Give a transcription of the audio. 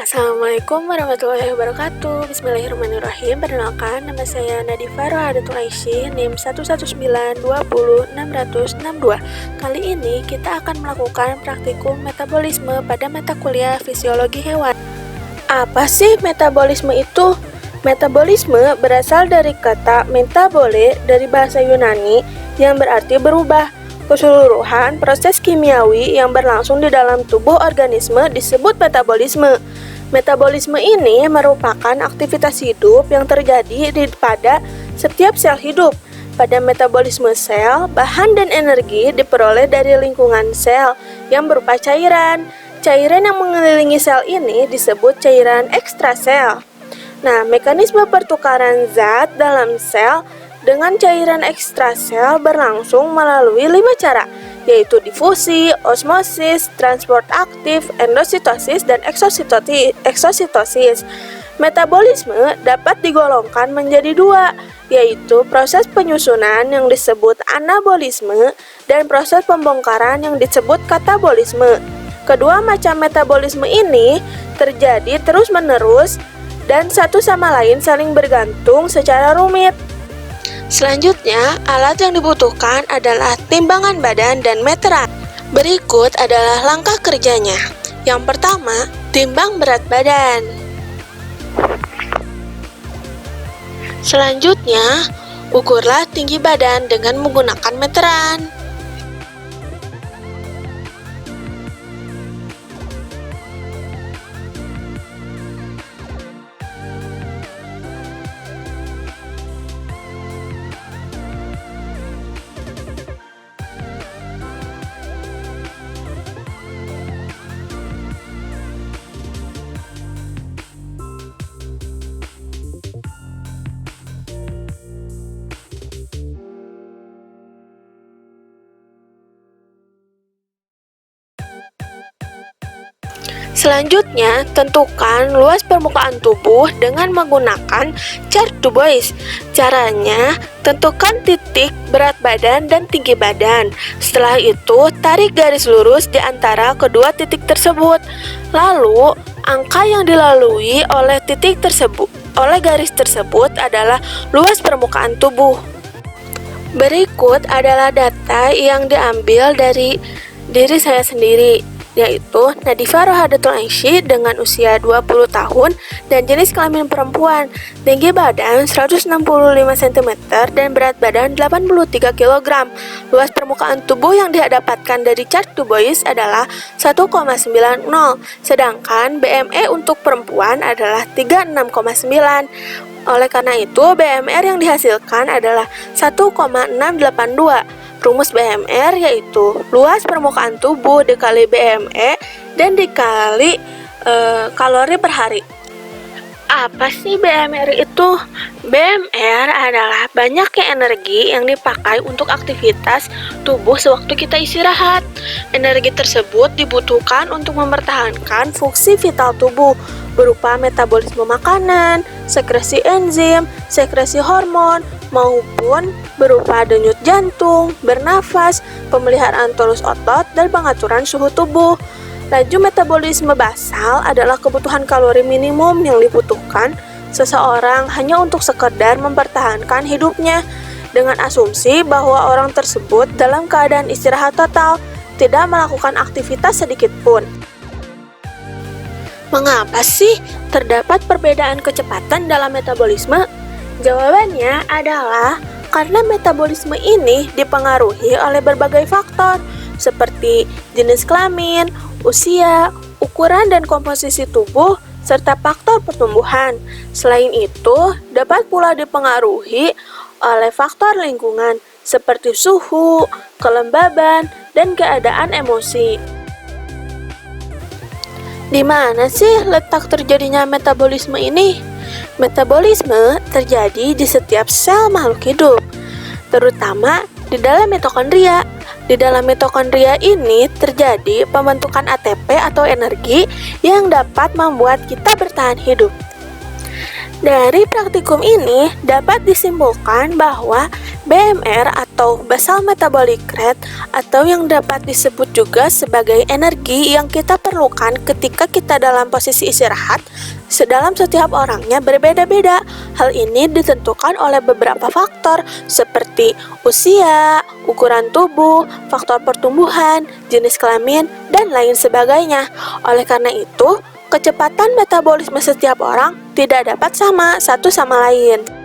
Assalamualaikum warahmatullahi wabarakatuh. Bismillahirrahmanirrahim. Perkenalkan, nama saya Nadifa Rohadatul Aisyih, NIM 119200662. Kali ini kita akan melakukan praktikum metabolisme pada mata kuliah fisiologi hewan. Apa sih metabolisme itu? Metabolisme berasal dari kata metabole dari bahasa Yunani yang berarti berubah. Keseluruhan proses kimiawi yang berlangsung di dalam tubuh organisme disebut metabolisme. Metabolisme ini merupakan aktivitas hidup yang terjadi pada setiap sel hidup. Pada metabolisme sel, bahan dan energi diperoleh dari lingkungan sel yang berupa cairan. Cairan yang mengelilingi sel ini disebut cairan ekstrasel. Nah, mekanisme pertukaran zat dalam sel dengan cairan ekstrasel berlangsung melalui 5 cara, yaitu difusi, osmosis, transport aktif, endositosis, dan eksositosis. Metabolisme dapat digolongkan menjadi 2, yaitu proses penyusunan yang disebut anabolisme dan proses pembongkaran yang disebut katabolisme. Kedua macam metabolisme ini terjadi terus-menerus dan satu sama lain saling bergantung secara rumit. Selanjutnya, alat yang dibutuhkan adalah timbangan badan dan meteran. Berikut adalah langkah kerjanya. Yang pertama, timbang berat badan. Selanjutnya, ukurlah tinggi badan dengan menggunakan meteran. Selanjutnya, tentukan luas permukaan tubuh dengan menggunakan chart du Bois. Caranya, tentukan titik berat badan dan tinggi badan. Setelah itu, tarik garis lurus di antara kedua titik tersebut. Lalu, angka yang dilalui oleh garis tersebut adalah luas permukaan tubuh. Berikut adalah data yang diambil dari diri saya sendiri, yaitu Nadifa Rohadatul Aisyih dengan usia 20 tahun dan jenis kelamin perempuan, tinggi badan 165 cm dan berat badan 83 kg. Luas permukaan tubuh yang didapatkan dari chart du Bois adalah 1,90, sedangkan BME untuk perempuan adalah 36,9. Oleh karena itu, BMR yang dihasilkan adalah 1,682. Rumus BMR yaitu luas permukaan tubuh dikali BME dan dikali kalori per hari. Apa sih BMR itu? BMR adalah banyaknya energi yang dipakai untuk aktivitas tubuh sewaktu kita istirahat. Energi tersebut dibutuhkan untuk mempertahankan fungsi vital tubuh berupa metabolisme makanan, sekresi enzim, sekresi hormon, maupun berupa denyut jantung, bernafas, pemeliharaan tonus otot, dan pengaturan suhu tubuh. Laju metabolisme basal adalah kebutuhan kalori minimum yang dibutuhkan seseorang hanya untuk sekedar mempertahankan hidupnya, dengan asumsi bahwa orang tersebut dalam keadaan istirahat total, tidak melakukan aktivitas sedikit pun. Mengapa sih terdapat perbedaan kecepatan dalam metabolisme? Jawabannya adalah karena metabolisme ini dipengaruhi oleh berbagai faktor seperti jenis kelamin, usia, ukuran dan komposisi tubuh, serta faktor pertumbuhan. Selain itu, dapat pula dipengaruhi oleh faktor lingkungan seperti suhu, kelembaban, dan keadaan emosi. Di mana sih letak terjadinya metabolisme ini? Metabolisme terjadi di setiap sel makhluk hidup, terutama di dalam mitokondria. Di dalam mitokondria ini terjadi pembentukan ATP atau energi yang dapat membuat kita bertahan hidup. Dari praktikum ini dapat disimpulkan bahwa BMR atau basal metabolic rate atau yang dapat disebut juga sebagai energi yang kita perlukan ketika kita dalam posisi istirahat dalam setiap orangnya berbeda-beda. Hal ini ditentukan oleh beberapa faktor seperti usia, ukuran tubuh, faktor pertumbuhan, jenis kelamin, dan lain sebagainya. Oleh karena itu, kecepatan metabolisme setiap orang tidak dapat sama satu sama lain.